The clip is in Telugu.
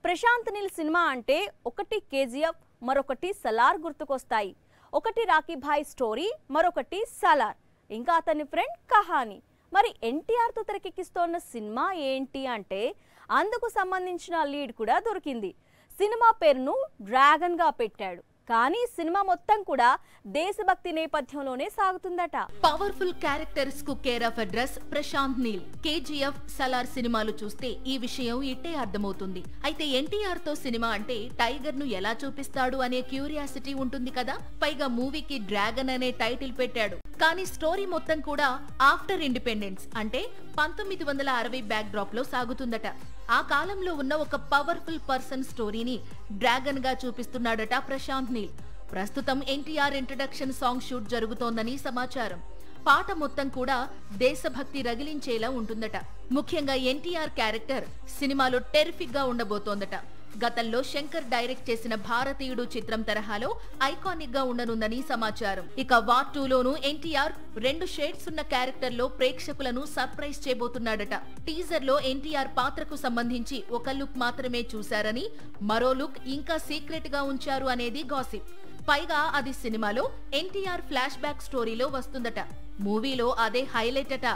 ప్రశాంత్ నీల్ సినిమా అంటే ఒకటి కేజీఎఫ్ మరొకటి సలార్ గుర్తుకొస్తాయి. ఒకటి రాకీ భాయ్ స్టోరీ, మరొకటి సలార్, ఇంకా అతని ఫ్రెండ్ కహాని. మరి ఎన్టీఆర్ తో తెరకెక్కిస్తోన్న సినిమా ఏంటి అంటే అందుకు సంబంధించిన లీడ్ కూడా దొరికింది. సినిమా పేరును డ్రాగన్ గా పెట్టాడు. కానీ సినిమా మొత్తం కూడా దేశభక్తి నేపథ్యంలోనే సాగుతుందట. పవర్ఫుల్ క్యారెక్టర్స్ కు care of address Prashanth Neel. KGF, Salaar సినిమాలు చూస్తే ఈ విషయం ఇట్టే అర్థమవుతుంది. అయితే ఎన్టీఆర్ తో సినిమా అంటే టైగర్ ను ఎలా చూపిస్తాడు అనే క్యూరియాసిటీ ఉంటుంది కదా. పైగా మూవీకి డ్రాగన్ అనే టైటిల్ పెట్టాడు. కానీ స్టోరీ మొత్తం కూడా ఆఫ్టర్ ఇండిపెండెన్స్ అంటే 1960 బ్యాక్ డ్రాప్ లో సాగుతుందట. ఆ కాలంలో ఉన్న ఒక పవర్ఫుల్ పర్సన్ స్టోరీని డ్రాగన్ గా చూపిస్తున్నాడట ప్రశాంత్ నీల్. ప్రస్తుతం ఎన్టీఆర్ ఇంట్రడక్షన్ సాంగ్ షూట్ జరుగుతోందని సమాచారం. పాట మొత్తం కూడా దేశభక్తి రగిలించేలా ఉంటుందట. ముఖ్యంగా ఎన్టీఆర్ క్యారెక్టర్ సినిమాలో టెరిఫిక్ గా ఉండబోతోందట. గతంలో శంకర్ డైరెక్ట్ చేసిన భారతీయుడు చిత్రం తరహాలో ఐకానిక్ గా ఉండనుందని సమాచారం. ఇక వార్ 2 లోనూ ఎన్టీఆర్ 2 షేడ్స్ ఉన్న క్యారెక్టర్ లో ప్రేక్షకులను సర్ప్రైజ్ చేయబోతున్నాడట. టీజర్ లో ఎన్టీఆర్ పాత్రకు సంబంధించి ఒక లుక్ మాత్రమే చూశారని, మరో లుక్ ఇంకా సీక్రెట్ గా ఉంచారు అనేది గాసిప్. పైగా అది సినిమాలో ఎన్టీఆర్ ఫ్లాష్ బ్యాక్ స్టోరీలో వస్తుందట. మూవీలో అదే హైలైట్ అట.